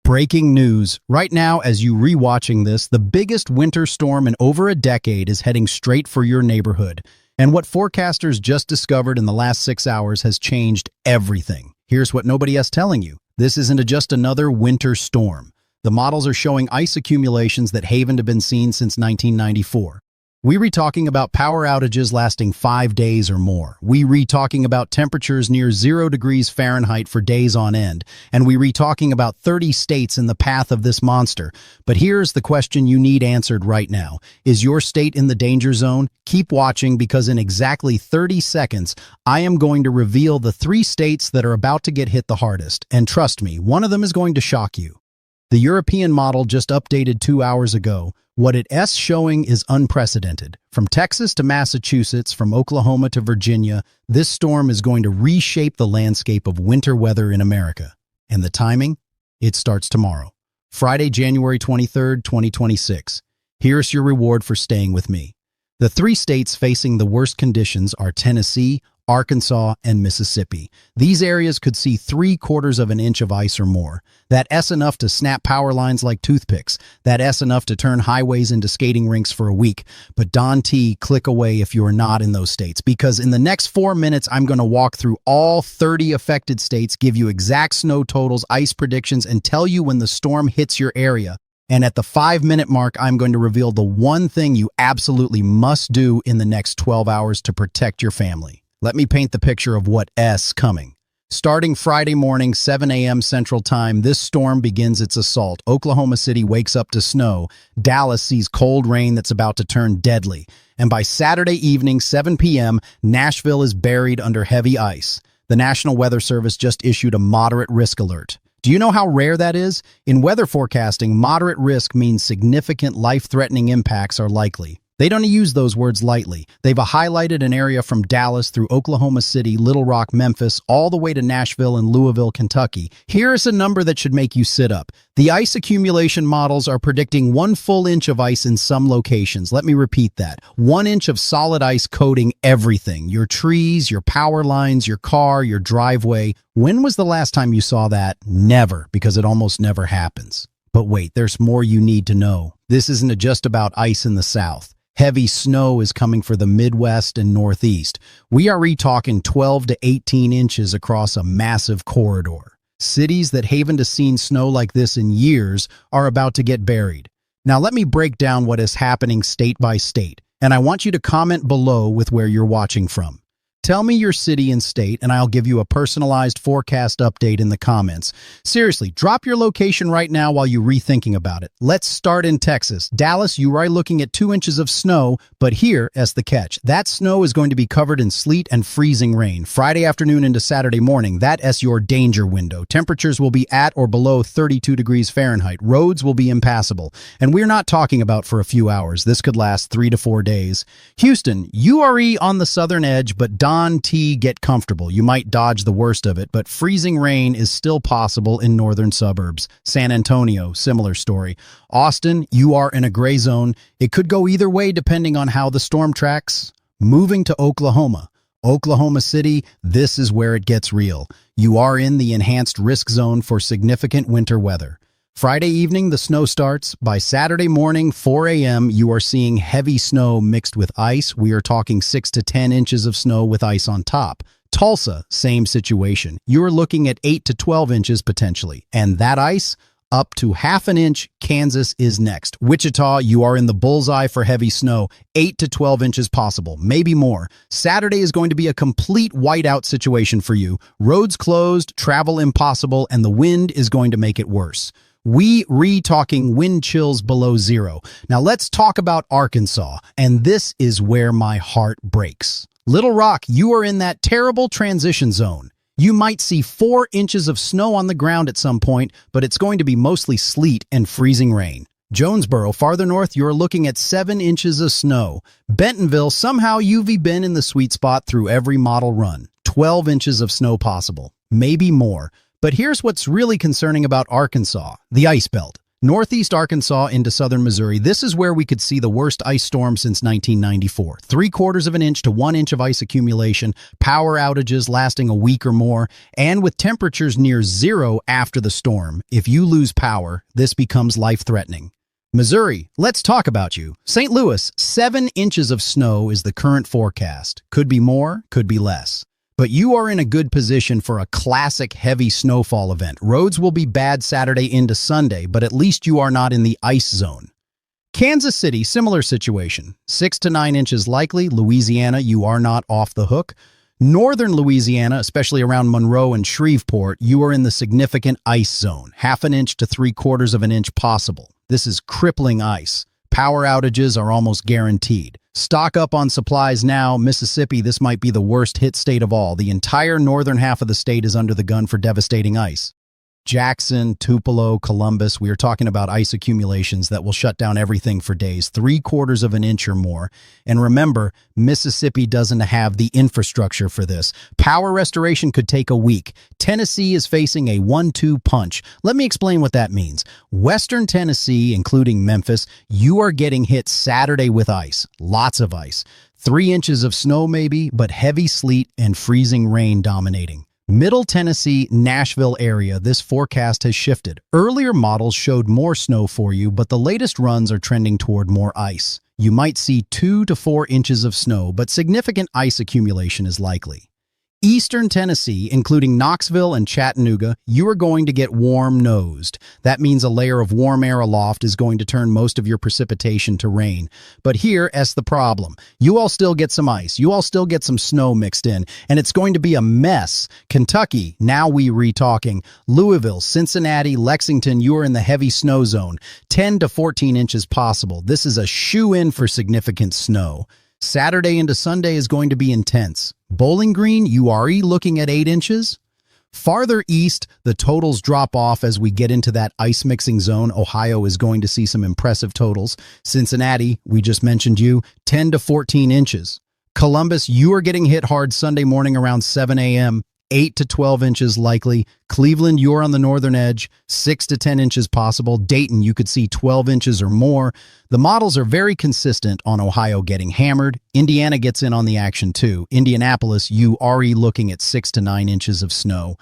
Breaking news. Right now, as you rewatching this, the biggest winter storm in over a decade is heading straight for your neighborhood. And what forecasters just discovered in the last 6 hours has changed everything. Here's what nobody is telling you. This isn't just another winter storm. The models are showing ice accumulations that haven't been seen since 1994. We talking about power outages lasting 5 days or more. We talking about temperatures near 0 degrees Fahrenheit for days on end. And we talking about 30 states in the path of this monster. But here's the question you need answered right now. Is your state in the danger zone? Keep watching, because in exactly 30 seconds, I am going to reveal the 3 states that are about to get hit the hardest. And trust me, one of them is going to shock you. The European model just updated 2 hours ago. What it's showing is unprecedented. From Texas to Massachusetts, from Oklahoma to Virginia, this storm is going to reshape the landscape of winter weather in America. And the timing? It starts tomorrow, Friday, January 23rd, 2026. Here's your reward for staying with me. The 3 states facing the worst conditions are Tennessee, Arkansas, and Mississippi. These areas could see 3/4 of an inch of ice or more. That's enough to snap power lines like toothpicks. That's enough to turn highways into skating rinks for a week. But click away if you're not in those states, because in the next 4 minutes, I'm going to walk through all 30 affected states, give you exact snow totals, ice predictions, and tell you when the storm hits your area. And at the 5-minute mark, I'm going to reveal the one thing you absolutely must do in the next 12 hours to protect your family. Let me paint the picture of what's coming. Starting Friday morning, 7 a.m. Central Time, this storm begins its assault. Oklahoma City wakes up to snow. Dallas sees cold rain that's about to turn deadly. And by Saturday evening, 7 p.m., Nashville is buried under heavy ice. The National Weather Service just issued a moderate risk alert. Do you know how rare that is? In weather forecasting, moderate risk means significant life-threatening impacts are likely. They don't use those words lightly. They've highlighted an area from Dallas through Oklahoma City, Little Rock, Memphis, all the way to Nashville and Louisville, Kentucky. Here's a number that should make you sit up. The ice accumulation models are predicting 1 full inch of ice in some locations. Let me repeat that. 1 inch of solid ice coating everything. Your trees, your power lines, your car, your driveway. When was the last time you saw that? Never, because it almost never happens. But wait, there's more you need to know. This isn't just about ice in the South. Heavy snow is coming for the Midwest and Northeast. We are talking 12 to 18 inches across a massive corridor. Cities that haven't seen snow like this in years are about to get buried. Now let me break down what is happening state by state, and I want you to comment below with where you're watching from. Tell me your city and state, and I'll give you a personalized forecast update in the comments. Seriously, drop your location right now while you're rethinking about it. Let's start in Texas. Dallas, you are looking at 2 inches of snow, but here's the catch. That snow is going to be covered in sleet and freezing rain. Friday afternoon into Saturday morning, that's your danger window. Temperatures will be at or below 32 degrees Fahrenheit. Roads will be impassable. And we're not talking about for a few hours. This could last 3 to 4 days. Houston, you are on the southern edge, but get comfortable. You might dodge the worst of it, but freezing rain is still possible in northern suburbs. San Antonio, similar story. Austin, you are in a gray zone. It could go either way depending on how the storm tracks. Moving to Oklahoma. Oklahoma City, this is where it gets real. You are in the enhanced risk zone for significant winter weather. Friday evening, the snow starts. By Saturday morning, 4 a.m., you are seeing heavy snow mixed with ice. We are talking 6 to 10 inches of snow with ice on top. Tulsa, same situation. You are looking at 8 to 12 inches potentially. And that ice, up to ½ an inch. Kansas is next. Wichita, you are in the bullseye for heavy snow. 8 to 12 inches possible, maybe more. Saturday is going to be a complete whiteout situation for you. Roads closed, travel impossible, and the wind is going to make it worse. We talking wind chills below 0. Now let's talk about Arkansas, and this is where my heart breaks. Little Rock, you are in that terrible transition zone. You might see 4 inches of snow on the ground at some point, but it's going to be mostly sleet and freezing rain. Jonesboro, farther north, you're looking at 7 inches of snow. Bentonville, somehow you've been in the sweet spot through every model run. 12 inches of snow possible, maybe more. But here's what's really concerning about Arkansas, the ice belt. Northeast Arkansas into southern Missouri, this is where we could see the worst ice storm since 1994. 3/4 of an inch to 1 inch of ice accumulation, power outages lasting a week or more, and with temperatures near zero after the storm. If you lose power, this becomes life-threatening. Missouri, let's talk about you. St. Louis, 7 inches of snow is the current forecast. Could be more, could be less. But you are in a good position for a classic heavy snowfall event. Roads will be bad Saturday into Sunday, but at least you are not in the ice zone. Kansas City, similar situation. 6 to 9 inches likely. Louisiana, you are not off the hook. Northern Louisiana, especially around Monroe and Shreveport, you are in the significant ice zone. 1/2 inch to 3/4 of an inch possible. This is crippling ice. Power outages are almost guaranteed. Stock up on supplies now. Mississippi, this might be the worst hit state of all. The entire northern half of the state is under the gun for devastating ice. Jackson, Tupelo, Columbus, we are talking about ice accumulations that will shut down everything for days, 3/4 of an inch or more. And remember, Mississippi doesn't have the infrastructure for this. Power restoration could take a week. Tennessee is facing a 1-2 punch. Let me explain what that means. Western Tennessee, including Memphis, you are getting hit Saturday with ice. Lots of ice. 3 inches of snow maybe, but heavy sleet and freezing rain dominating. Middle Tennessee, Nashville area, this forecast has shifted. Earlier models showed more snow for you, but the latest runs are trending toward more ice. You might see 2 to 4 inches of snow, but significant ice accumulation is likely. Eastern Tennessee, including Knoxville and Chattanooga, you are going to get warm-nosed. That means a layer of warm air aloft is going to turn most of your precipitation to rain. But here's the problem. You all still get some ice. You all still get some snow mixed in, and it's going to be a mess. Kentucky, now we re-talking. Louisville, Cincinnati, Lexington, you are in the heavy snow zone. 10 to 14 inches possible. This is a shoe-in for significant snow. Saturday into Sunday is going to be intense. Bowling Green, you are looking at 8 inches. Farther east, the totals drop off as we get into that ice mixing zone. Ohio is going to see some impressive totals. Cincinnati, we just mentioned you, 10 to 14 inches. Columbus, you are getting hit hard Sunday morning around 7 a.m. 8 to 12 inches likely. Cleveland, you're on the northern edge, 6 to 10 inches possible. Dayton, you could see 12 inches or more. The models are very consistent on Ohio getting hammered. Indiana gets in on the action too. Indianapolis, you are looking at 6 to 9 inches of snow.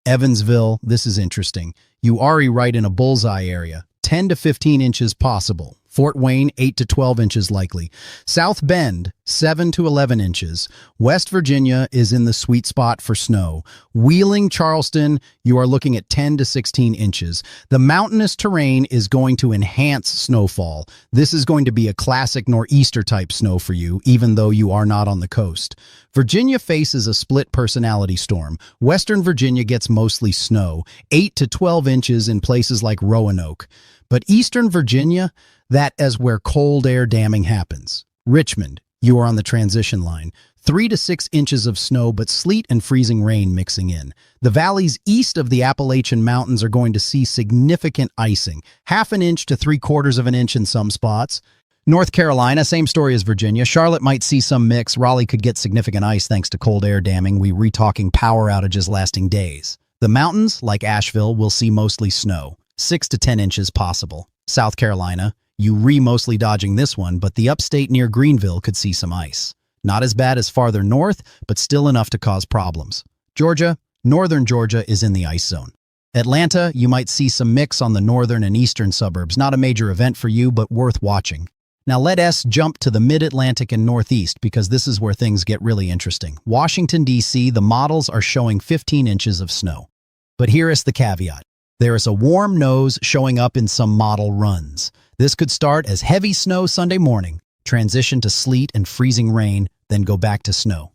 Evansville, this is interesting. You are right in a bullseye area, 10 to 15 inches possible. Fort Wayne, 8 to 12 inches likely. South Bend, 7 to 11 inches. West Virginia is in the sweet spot for snow. Wheeling, Charleston, you are looking at 10 to 16 inches. The mountainous terrain is going to enhance snowfall. This is going to be a classic nor'easter type snow for you, even though you are not on the coast. Virginia faces a split personality storm. Western Virginia gets mostly snow, 8 to 12 inches in places like Roanoke. But Eastern Virginia, that is where cold air damming happens. Richmond, you are on the transition line. 3 to 6 inches of snow, but sleet and freezing rain mixing in. The valleys east of the Appalachian Mountains are going to see significant icing. 1/2 inch to 3/4 of an inch in some spots. North Carolina, same story as Virginia. Charlotte might see some mix. Raleigh could get significant ice thanks to cold air damming. We re-talking power outages lasting days. The mountains, like Asheville, will see mostly snow. 6 to 10 inches possible. South Carolina, you mostly dodging this one, but the upstate near Greenville could see some ice. Not as bad as farther north, but still enough to cause problems. Georgia, northern Georgia is in the ice zone. Atlanta, you might see some mix on the northern and eastern suburbs. Not a major event for you, but worth watching. Now let us jump to the mid-Atlantic and northeast because this is where things get really interesting. Washington, D.C., the models are showing 15 inches of snow. But here is the caveat. There is a warm nose showing up in some model runs. This could start as heavy snow Sunday morning, transition to sleet and freezing rain, then go back to snow.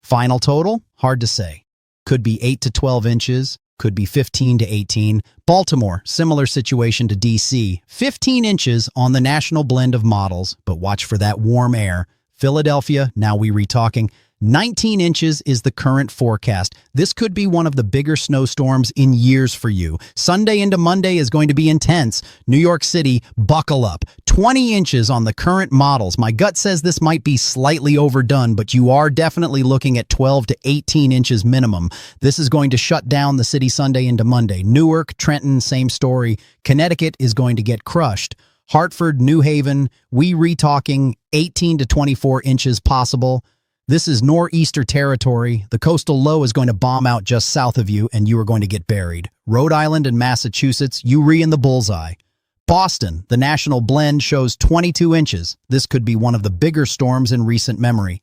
Final total? Hard to say. Could be 8 to 12 inches, could be 15 to 18. Baltimore, similar situation to D.C., 15 inches on the national blend of models, but watch for that warm air. Philadelphia, now we re-talking, 19 inches is the current forecast. This could be one of the bigger snowstorms in years for you. Sunday into Monday is going to be intense. New York City, buckle up. 20 inches on the current models. My gut says this might be slightly overdone, but you are definitely looking at 12 to 18 inches minimum. This is going to shut down the city Sunday into Monday. Newark, Trenton, same story. Connecticut is going to get crushed. Hartford, New Haven, we re-talking 18 to 24 inches possible. This is nor'easter territory. The coastal low is going to bomb out just south of you, and you are going to get buried. Rhode Island and Massachusetts, you in the bullseye. Boston, the national blend shows 22 inches. This could be one of the bigger storms in recent memory.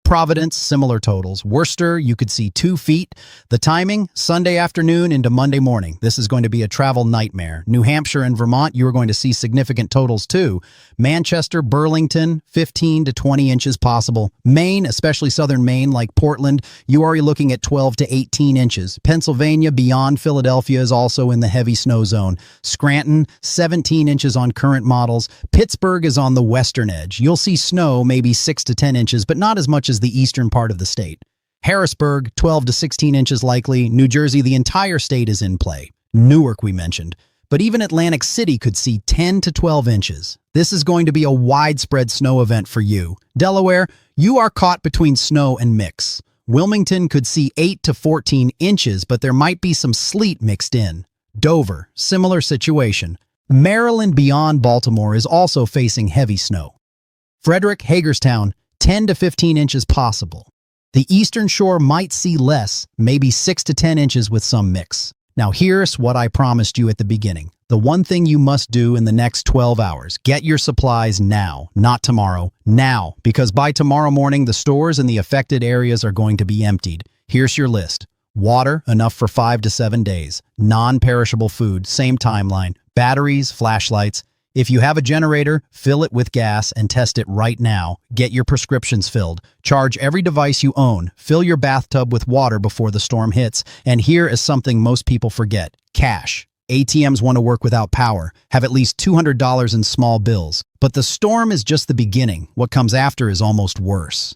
Providence, similar totals. Worcester, you could see 2 feet. The timing, Sunday afternoon into Monday morning. This is going to be a travel nightmare. New Hampshire and Vermont, you are going to see significant totals too. Manchester, Burlington, 15 to 20 inches possible. Maine, especially southern Maine like Portland, you are looking at 12 to 18 inches. Pennsylvania, beyond Philadelphia, is also in the heavy snow zone. Scranton, 17 inches on current models. Pittsburgh is on the western edge. You'll see snow, maybe 6 to 10 inches, but not as much as the eastern part of the state. Harrisburg, 12 to 16 inches likely. New Jersey, the entire state is in play. Newark, we mentioned. But even Atlantic City could see 10 to 12 inches. This is going to be a widespread snow event for you. Delaware, you are caught between snow and mix. Wilmington could see 8 to 14 inches, but there might be some sleet mixed in. Dover, similar situation. Maryland beyond Baltimore is also facing heavy snow. Frederick, Hagerstown, 10 to 15 inches possible. The eastern shore might see less, maybe 6 to 10 inches with some mix. Now here's what I promised you at the beginning. The one thing you must do in the next 12 hours. Get your supplies now, not tomorrow. Now, because by tomorrow morning, the stores in the affected areas are going to be emptied. Here's your list. Water, enough for 5 to 7 days. Non-perishable food, same timeline. Batteries, flashlights. If you have a generator, fill it with gas and test it right now. Get your prescriptions filled. Charge every device you own. Fill your bathtub with water before the storm hits. And here is something most people forget. Cash. ATMs want to work without power. Have at least $200 in small bills. But the storm is just the beginning. What comes after is almost worse.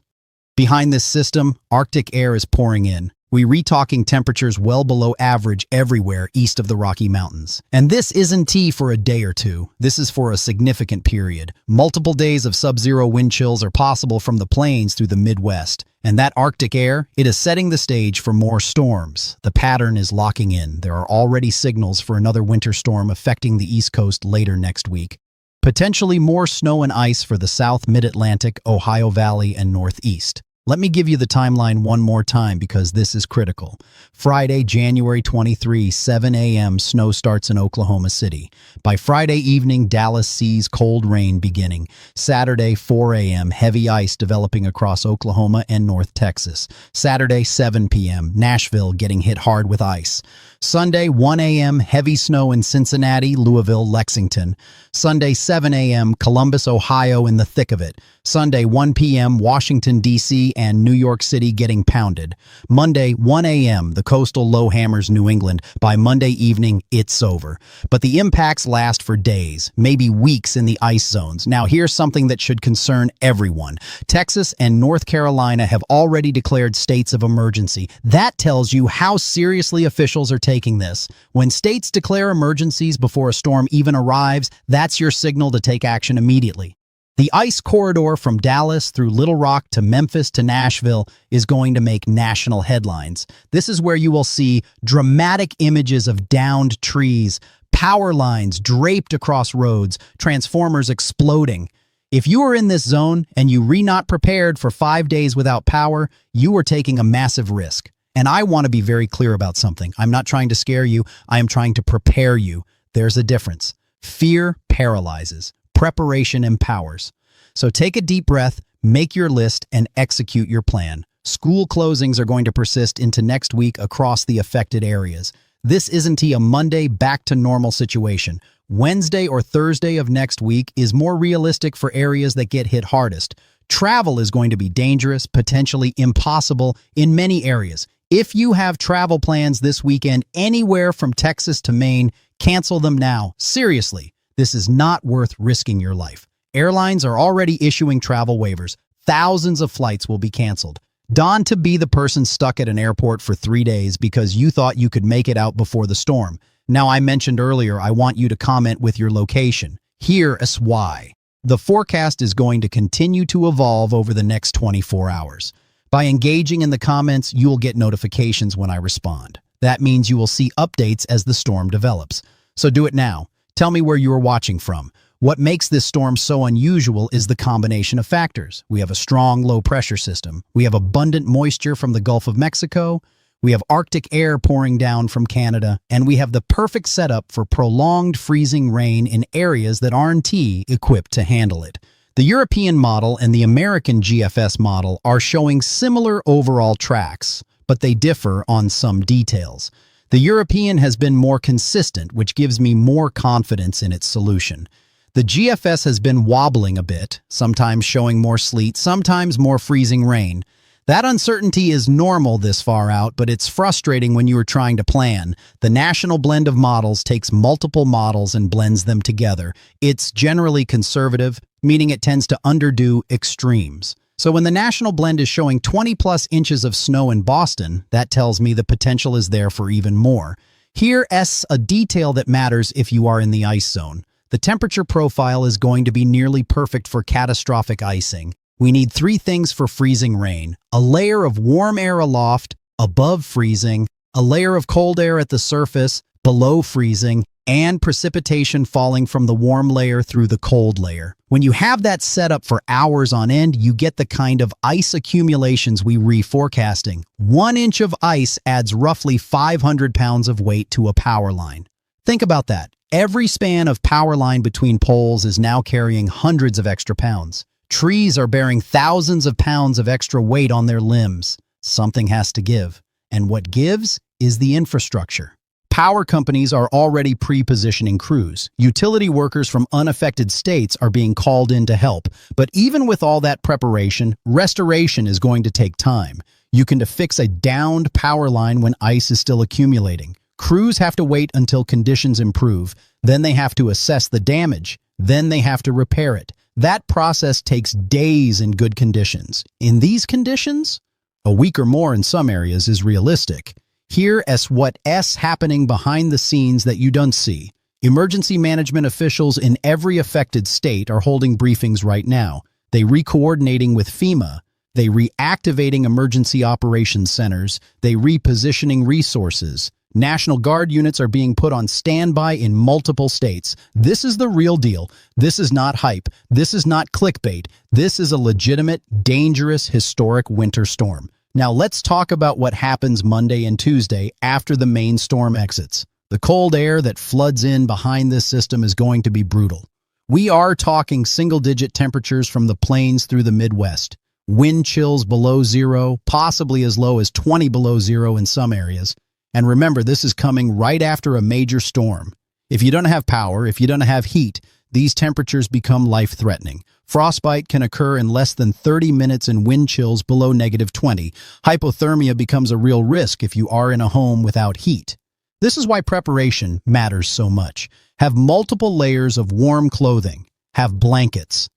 Behind this system, Arctic air is pouring in. We re-talking temperatures well below average everywhere east of the Rocky Mountains. And this isn't tea for a day or two. This is for a significant period. Multiple days of sub-zero wind chills are possible from the plains through the Midwest. And that Arctic air, it is setting the stage for more storms. The pattern is locking in. There are already signals for another winter storm affecting the East Coast later next week. Potentially more snow and ice for the South Mid-Atlantic, Ohio Valley, and Northeast. Let me give you the timeline one more time because this is critical. Friday, January 23, 7 a.m., snow starts in Oklahoma City. By Friday evening, Dallas sees cold rain beginning. Saturday, 4 a.m., heavy ice developing across Oklahoma and North Texas. Saturday, 7 p.m., Nashville getting hit hard with ice. Sunday, 1 a.m., heavy snow in Cincinnati, Louisville, Lexington. Sunday, 7 a.m., Columbus, Ohio in the thick of it. Sunday, 1 p.m., Washington, D.C. and New York City getting pounded. Monday, 1 a.m., the coastal low hammers New England. By Monday evening, it's over. But the impacts last for days, maybe weeks in the ice zones. Now, here's something that should concern everyone. Texas and North Carolina have already declared states of emergency. That tells you how seriously officials are taking this. When states declare emergencies before a storm even arrives, that's your signal to take action immediately. The ice corridor from Dallas through Little Rock to Memphis to Nashville is going to make national headlines. This is where you will see dramatic images of downed trees, power lines draped across roads, transformers exploding. If you are in this zone and you not prepared for 5 days without power, you are taking a massive risk. And I want to be very clear about something. I'm not trying to scare you. I am trying to prepare you. There's a difference. Fear paralyzes. Preparation empowers. So take a deep breath, make your list, and execute your plan. School closings are going to persist into next week across the affected areas. This isn't a Monday back to normal situation. Wednesday or Thursday of next week is more realistic for areas that get hit hardest. Travel is going to be dangerous, potentially impossible in many areas. If you have travel plans this weekend anywhere from Texas to Maine, cancel them now. Seriously. This is not worth risking your life. Airlines are already issuing travel waivers. Thousands of flights will be canceled. Don to be the person stuck at an airport for 3 days because you thought you could make it out before the storm. Now, I mentioned earlier I want you to comment with your location. Here is why. The forecast is going to continue to evolve over the next 24 hours. By engaging in the comments, you will get notifications when I respond. That means you will see updates as the storm develops. So do it now. Tell me where you are watching from. What makes this storm so unusual is the combination of factors. We have a strong low-pressure system. We have abundant moisture from the Gulf of Mexico. We have Arctic air pouring down from Canada. And we have the perfect setup for prolonged freezing rain in areas that aren't equipped to handle it. The European model and the American GFS model are showing similar overall tracks, but they differ on some details. The European has been more consistent, which gives me more confidence in its solution. The GFS has been wobbling a bit, sometimes showing more sleet, sometimes more freezing rain. That uncertainty is normal this far out, but it's frustrating when you are trying to plan. The national blend of models takes multiple models and blends them together. It's generally conservative, meaning it tends to underdo extremes. So when the national blend is showing 20-plus inches of snow in Boston, that tells me the potential is there for even more. Here's a detail that matters if you are in the ice zone. The temperature profile is going to be nearly perfect for catastrophic icing. We need 3 things for freezing rain: a layer of warm air aloft, above freezing, a layer of cold air at the surface, below freezing, and precipitation falling from the warm layer through the cold layer. When you have that set up for hours on end, you get the kind of ice accumulations we reforecasting. 1 inch of ice adds roughly 500 pounds of weight to a power line. Think about that. Every span of power line between poles is now carrying hundreds of extra pounds. Trees are bearing thousands of pounds of extra weight on their limbs. Something has to give. And what gives is the infrastructure. Power companies are already pre-positioning crews. Utility workers from unaffected states are being called in to help. But even with all that preparation, restoration is going to take time. You can fix a downed power line when ice is still accumulating. Crews have to wait until conditions improve. Then they have to assess the damage. Then they have to repair it. That process takes days in good conditions. In these conditions, a week or more in some areas is realistic. Here is what's happening behind the scenes that you don't see. Emergency management officials in every affected state are holding briefings right now. They re-coordinating with FEMA. They reactivating emergency operations centers. They repositioning resources. National Guard units are being put on standby in multiple states. This is the real deal. This is not hype. This is not clickbait. This is a legitimate, dangerous, historic winter storm. Now let's talk about what happens Monday and Tuesday after the main storm exits. The cold air that floods in behind this system is going to be brutal. We are talking single-digit temperatures from the plains through the Midwest. Wind chills below zero, possibly as low as 20 below zero in some areas. And remember, this is coming right after a major storm. If you don't have power, if you don't have heat, these temperatures become life-threatening. Frostbite can occur in less than 30 minutes and wind chills below -20. Hypothermia becomes a real risk if you are in a home without heat. This is why preparation matters so much. Have multiple layers of warm clothing. Have blankets.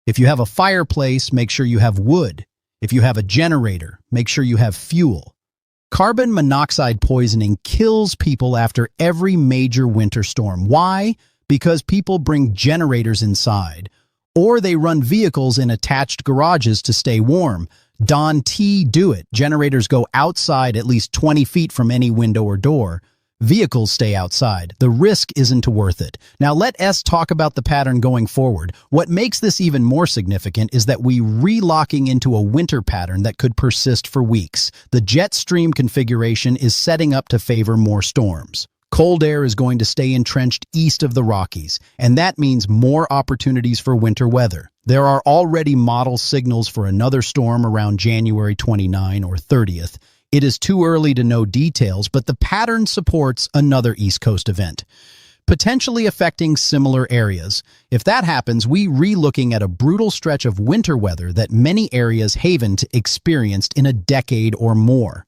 If you have a fireplace, make sure you have wood. If you have a generator, make sure you have fuel. Carbon monoxide poisoning kills people after every major winter storm. Why? Because people bring generators inside, or they run vehicles in attached garages to stay warm. Do it. Generators go outside at least 20 feet from any window or door. Vehicles stay outside. The risk isn't worth it. Now let's talk about the pattern going forward. What makes this even more significant is that we relocking into a winter pattern that could persist for weeks. The jet stream configuration is setting up to favor more storms. Cold air is going to stay entrenched east of the Rockies, and that means more opportunities for winter weather. There are already model signals for another storm around January 29 or 30th. It is too early to know details, but the pattern supports another East Coast event, potentially affecting similar areas. If that happens, we re-looking at a brutal stretch of winter weather that many areas haven't experienced in a decade or more.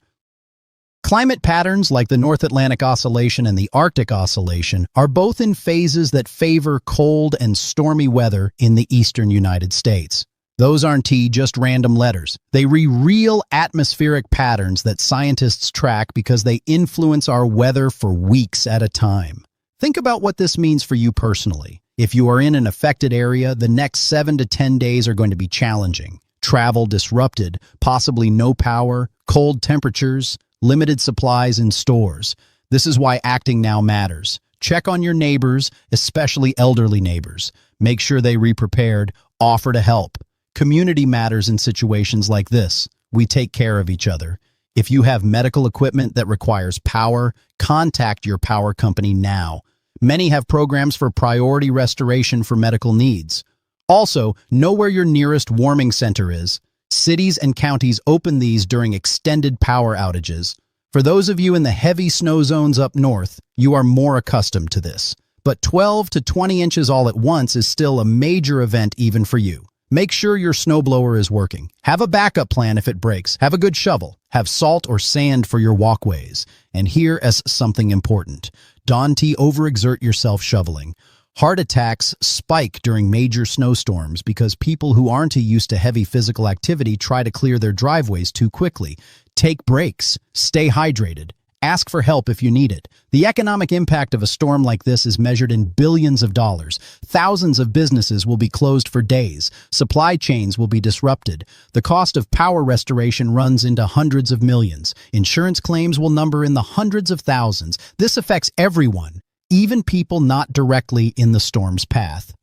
Climate patterns like the North Atlantic Oscillation and the Arctic Oscillation are both in phases that favor cold and stormy weather in the eastern United States. Those aren't just random letters. They real atmospheric patterns that scientists track because they influence our weather for weeks at a time. Think about what this means for you personally. If you are in an affected area, the next 7 to 10 days are going to be challenging. Travel disrupted, possibly no power, cold temperatures, limited supplies in stores. This is why acting now matters. Check on your neighbors, especially elderly neighbors. Make sure they re-prepared, offer to help. Community matters in situations like this. We take care of each other. If you have medical equipment that requires power, contact your power company now. Many have programs for priority restoration for medical needs. Also, know where your nearest warming center is. Cities and counties open these during extended power outages. For those of you in the heavy snow zones up north, you are more accustomed to this. But 12 to 20 inches all at once is still a major event even for you. Make sure your snowblower is working. Have a backup plan if it breaks. Have a good shovel. Have salt or sand for your walkways. And here is something important. Don't overexert yourself shoveling. Heart attacks spike during major snowstorms because people who aren't used to heavy physical activity try to clear their driveways too quickly. Take breaks. Stay hydrated. Ask for help if you need it. The economic impact of a storm like this is measured in billions of dollars. Thousands of businesses will be closed for days. Supply chains will be disrupted. The cost of power restoration runs into hundreds of millions. Insurance claims will number in the hundreds of thousands. This affects everyone, even people not directly in the storm's path.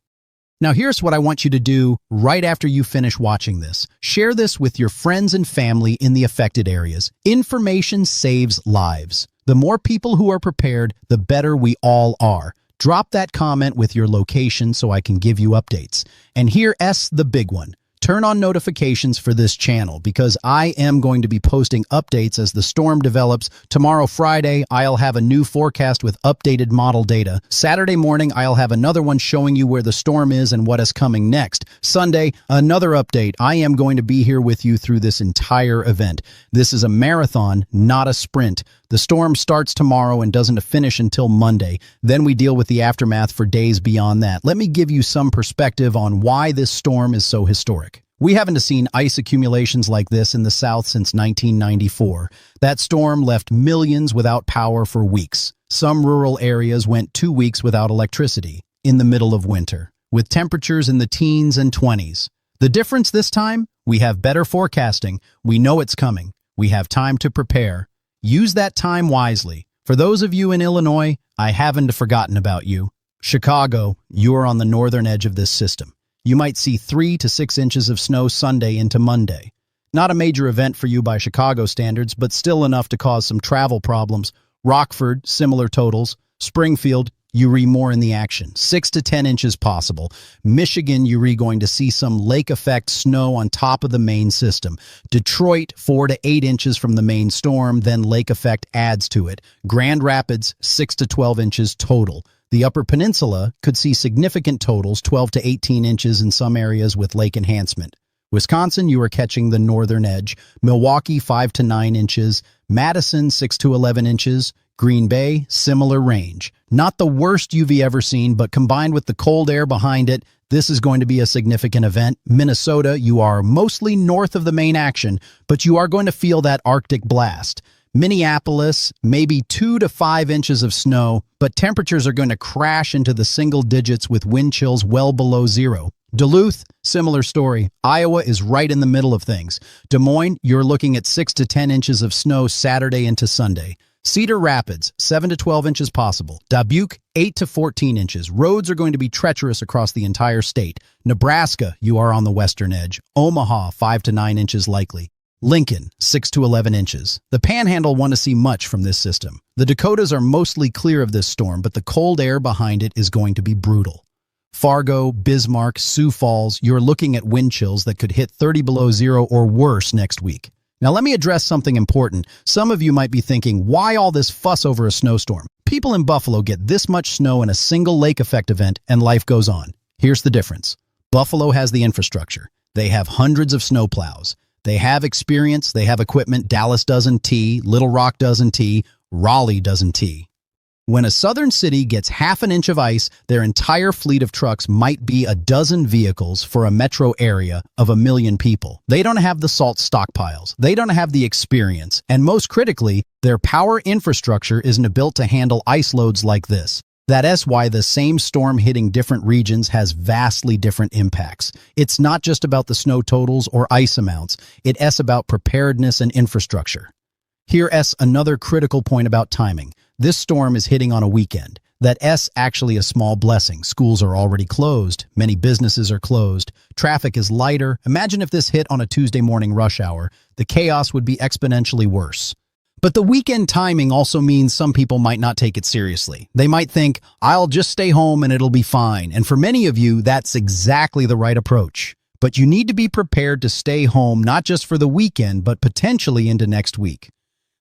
Now here's what I want you to do right after you finish watching this. Share this with your friends and family in the affected areas. Information saves lives. The more people who are prepared, the better we all are. Drop that comment with your location so I can give you updates. And here's the big one. Turn on notifications for this channel because I am going to be posting updates as the storm develops. Tomorrow, Friday, I'll have a new forecast with updated model data. Saturday morning, I'll have another one showing you where the storm is and what is coming next. Sunday, another update. I am going to be here with you through this entire event. This is a marathon, not a sprint. The storm starts tomorrow and doesn't finish until Monday. Then we deal with the aftermath for days beyond that. Let me give you some perspective on why this storm is so historic. We haven't seen ice accumulations like this in the South since 1994. That storm left millions without power for weeks. Some rural areas went 2 weeks without electricity in the middle of winter, with temperatures in the teens and 20s. The difference this time? We have better forecasting. We know it's coming. We have time to prepare. Use that time wisely. For those of you in Illinois, I haven't forgotten about you. Chicago, you're on the northern edge of this system. You might see 3 to 6 inches of snow Sunday into Monday. Not a major event for you by Chicago standards, but still enough to cause some travel problems. Rockford, similar totals. Springfield, you're more in the action. 6 to 10 inches possible. Michigan, you're going to see some lake effect snow on top of the main system. Detroit, 4 to 8 inches from the main storm, then lake effect adds to it. Grand Rapids, 6 to 12 inches total. The Upper Peninsula could see significant totals, 12 to 18 inches in some areas with lake enhancement. Wisconsin, you are catching the northern edge. Milwaukee, 5 to 9 inches. Madison, 6 to 11 inches. Green Bay, similar range. Not the worst you've ever seen, but combined with the cold air behind it, this is going to be a significant event. Minnesota, you are mostly north of the main action, but you are going to feel that Arctic blast. Minneapolis, maybe 2 to 5 inches of snow, but temperatures are going to crash into the single digits with wind chills well below zero. Duluth, similar story. Iowa is right in the middle of things. Des Moines, you're looking at 6 to 10 inches of snow Saturday into Sunday. Cedar Rapids, 7 to 12 inches possible. Dubuque, 8 to 14 inches. Roads are going to be treacherous across the entire state. Nebraska, you are on the western edge. Omaha, 5 to 9 inches likely. Lincoln, 6 to 11 inches. The Panhandle want to see much from this system. The Dakotas are mostly clear of this storm, but the cold air behind it is going to be brutal. Fargo, Bismarck, Sioux Falls, you're looking at wind chills that could hit 30 below zero or worse next week. Now let me address something important. Some of you might be thinking, why all this fuss over a snowstorm? People in Buffalo get this much snow in a single lake effect event and life goes on. Here's the difference. Buffalo has the infrastructure. They have hundreds of snowplows. They have experience, they have equipment. Dallas doesn't. Little Rock doesn't. Raleigh doesn't. When a southern city gets half an inch of ice, their entire fleet of trucks might be a dozen vehicles for a metro area of 1 million people. They don't have the salt stockpiles. They don't have the experience. And most critically, their power infrastructure isn't built to handle ice loads like this. That's why the same storm hitting different regions has vastly different impacts. It's not just about the snow totals or ice amounts. It's about preparedness and infrastructure. Here's another critical point about timing. This storm is hitting on a weekend. That's actually a small blessing. Schools are already closed. Many businesses are closed. Traffic is lighter. Imagine if this hit on a Tuesday morning rush hour. The chaos would be exponentially worse. But the weekend timing also means some people might not take it seriously. They might think, I'll just stay home and it'll be fine. And for many of you, that's exactly the right approach. But you need to be prepared to stay home not just for the weekend, but potentially into next week.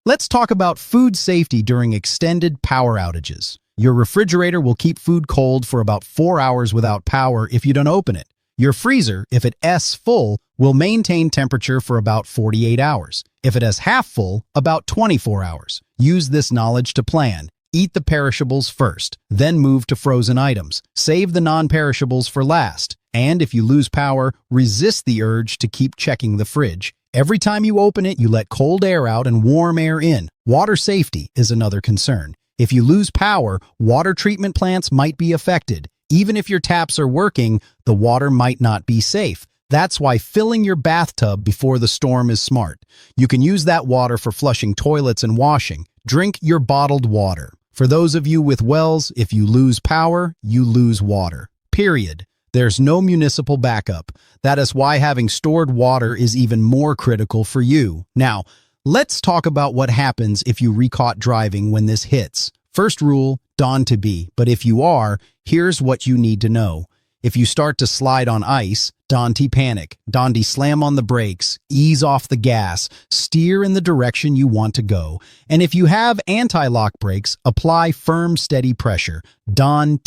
Let's talk about food safety during extended power outages. Your refrigerator will keep food cold for about 4 hours without power if you don't open it. Your freezer, if it's full, will maintain temperature for about 48 hours. If it is half full, about 24 hours. Use this knowledge to plan. Eat the perishables first, then move to frozen items. Save the non-perishables for last. And if you lose power, resist the urge to keep checking the fridge. Every time you open it, you let cold air out and warm air in. Water safety is another concern. If you lose power, water treatment plants might be affected. Even if your taps are working, the water might not be safe. That's why filling your bathtub before the storm is smart. You can use that water for flushing toilets and washing. Drink your bottled water. For those of you with wells, if you lose power, you lose water. Period. There's no municipal backup. That is why having stored water is even more critical for you. Now, let's talk about what happens if you re-caught driving when this hits. First rule, don't to be, but if you are, here's what you need to know. If you start to slide on ice, don't panic. Don't slam on the brakes, ease off the gas, steer in the direction you want to go. And if you have anti-lock brakes, apply firm, steady pressure. Don't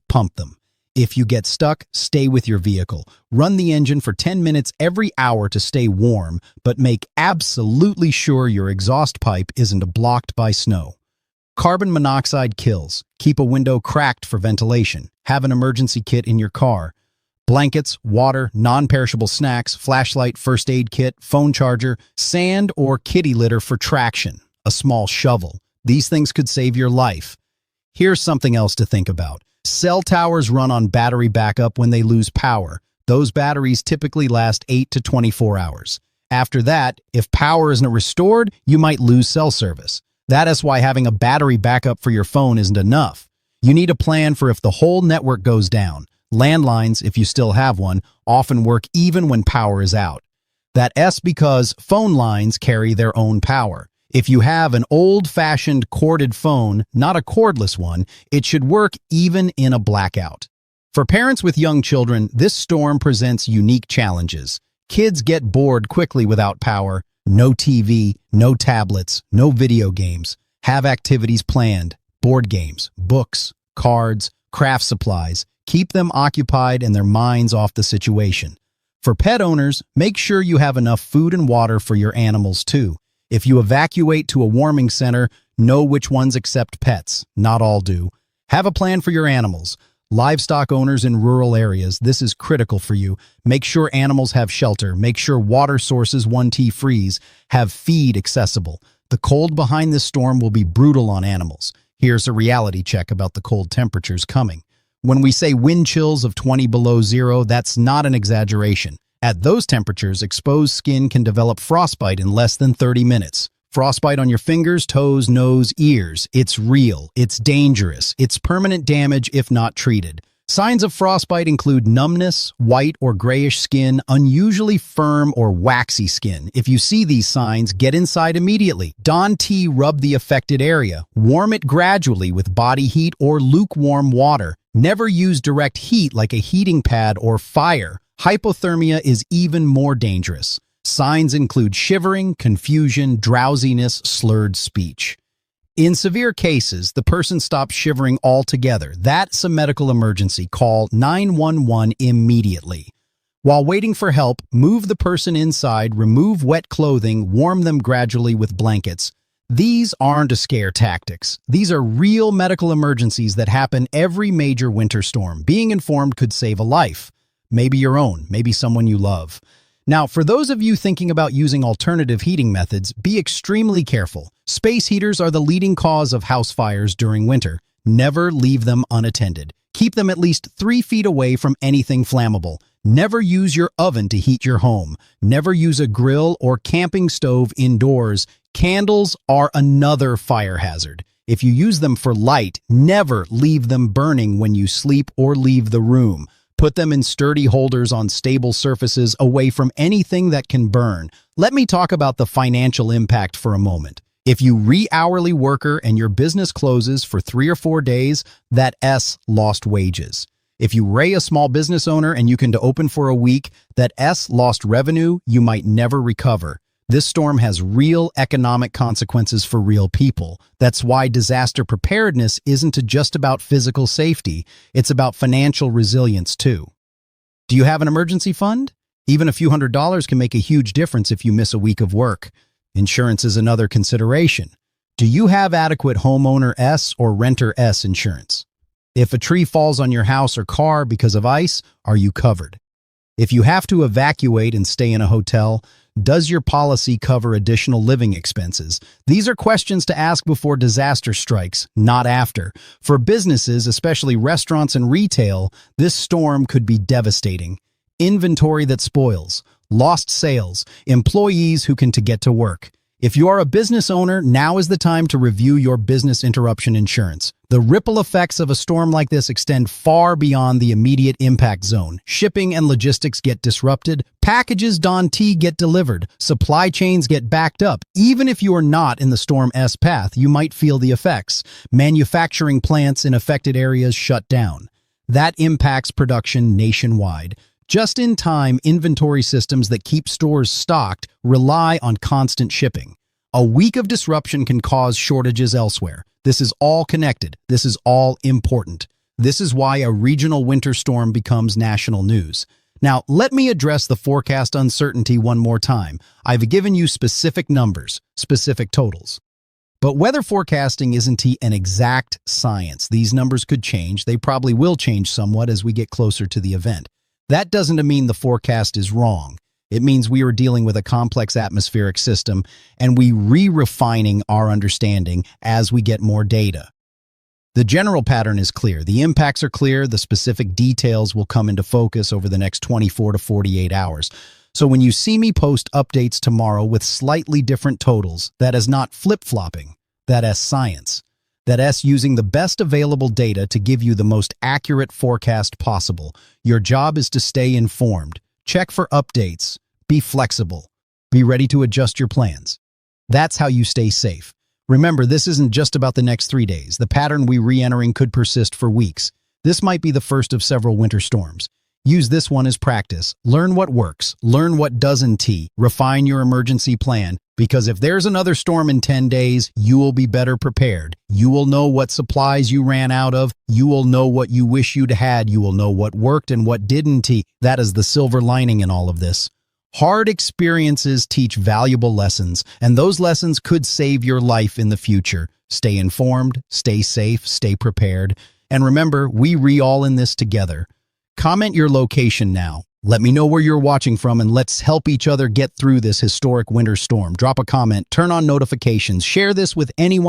pump them. If you get stuck, stay with your vehicle. Run the engine for 10 minutes every hour to stay warm, but make absolutely sure your exhaust pipe isn't blocked by snow. Carbon monoxide kills. Keep a window cracked for ventilation. Have an emergency kit in your car. Blankets, water, non-perishable snacks, flashlight, first aid kit, phone charger, sand or kitty litter for traction. A small shovel. These things could save your life. Here's something else to think about. Cell towers run on battery backup when they lose power. Those batteries typically last 8 to 24 hours. After that, if power isn't restored, you might lose cell service. That is why having a battery backup for your phone isn't enough. You need a plan for if the whole network goes down. Landlines, if you still have one, often work even when power is out. That's because phone lines carry their own power. If you have an old-fashioned corded phone, not a cordless one, it should work even in a blackout. For parents with young children, this storm presents unique challenges. Kids get bored quickly without power. No TV, no tablets, no video games. Have activities planned. Board games, books, cards, craft supplies. Keep them occupied and their minds off the situation. For pet owners, make sure you have enough food and water for your animals too. If you evacuate to a warming center, know which ones accept pets. Not all do. Have a plan for your animals. Livestock owners in rural areas, this is critical for you. Make sure animals have shelter. Make sure water sources 1T freeze. Have feed accessible. The cold behind this storm will be brutal on animals. Here's a reality check about the cold temperatures coming. When we say wind chills of 20 below zero, that's not an exaggeration. At those temperatures, exposed skin can develop frostbite in less than 30 minutes. Frostbite on your fingers, toes, nose, ears. It's real. It's dangerous. It's permanent damage if not treated. Signs of frostbite include numbness, white or grayish skin, unusually firm or waxy skin. If you see these signs, get inside immediately. Don't rub the affected area. Warm it gradually with body heat or lukewarm water. Never use direct heat like a heating pad or fire. Hypothermia is even more dangerous. Signs include shivering, confusion, drowsiness, slurred speech. In severe cases, the person stops shivering altogether. That's a medical emergency. Call 911 immediately. While waiting for help, move the person inside, remove wet clothing, warm them gradually with blankets. These aren't a scare tactics. These are real medical emergencies that happen every major winter storm. Being informed could save a life. Maybe your own, maybe someone you love. Now, for those of you thinking about using alternative heating methods, be extremely careful. Space heaters are the leading cause of house fires during winter. Never leave them unattended. Keep them at least 3 feet away from anything flammable. Never use your oven to heat your home. Never use a grill or camping stove indoors. Candles are another fire hazard. If you use them for light, never leave them burning when you sleep or leave the room. Put them in sturdy holders on stable surfaces away from anything that can burn. Let me talk about the financial impact for a moment. If you re-hourly worker and your business closes for 3 or 4 days, that S lost wages. If you ray a small business owner and you can to open for a week, that S lost revenue you might never recover. This storm has real economic consequences for real people. That's why disaster preparedness isn't just about physical safety, it's about financial resilience too. Do you have an emergency fund? Even a few $100s can make a huge difference if you miss a week of work. Insurance is another consideration. Do you have adequate homeowner S or renter S insurance? If a tree falls on your house or car because of ice, are you covered? If you have to evacuate and stay in a hotel, does your policy cover additional living expenses? These are questions to ask before disaster strikes, not after. For businesses, especially restaurants and retail, this storm could be devastating. Inventory that spoils, lost sales, employees who can get to work. If you are a business owner, now is the time to review your business interruption insurance. The ripple effects of a storm like this extend far beyond the immediate impact zone. Shipping and logistics get disrupted, packages get delivered, supply chains get backed up. Even if you are not in the storm S path, you might feel the effects. Manufacturing plants in affected areas shut down. That impacts production nationwide. Just-in-time inventory systems that keep stores stocked rely on constant shipping. A week of disruption can cause shortages elsewhere. This is all connected. This is all important. This is why a regional winter storm becomes national news. Now, let me address the forecast uncertainty one more time. I've given you specific numbers, specific totals. But weather forecasting isn't an exact science. These numbers could change. They probably will change somewhat as we get closer to the event. That doesn't mean the forecast is wrong. It means we are dealing with a complex atmospheric system and we refining our understanding as we get more data. The general pattern is clear. The impacts are clear. The specific details will come into focus over the next 24 to 48 hours. So when you see me post updates tomorrow with slightly different totals, that is not flip-flopping. That is science. That is using the best available data to give you the most accurate forecast possible. Your job is to stay informed. Check for updates. Be flexible. Be ready to adjust your plans. That's how you stay safe. Remember, this isn't just about the next 3 days. The pattern we're re-entering could persist for weeks. This might be the first of several winter storms. Use this one as practice. Learn what works. Learn what doesn't. Refine your emergency plan. Because if there's another storm in 10 days, you will be better prepared. You will know what supplies you ran out of. You will know what you wish you'd had. You will know what worked and what didn't. That is the silver lining in all of this. Hard experiences teach valuable lessons, and those lessons could save your life in the future. Stay informed, stay safe, stay prepared. And remember, we all in this together. Comment your location now. Let me know where you're watching from and let's help each other get through this historic winter storm. Drop a comment, turn on notifications, share this with anyone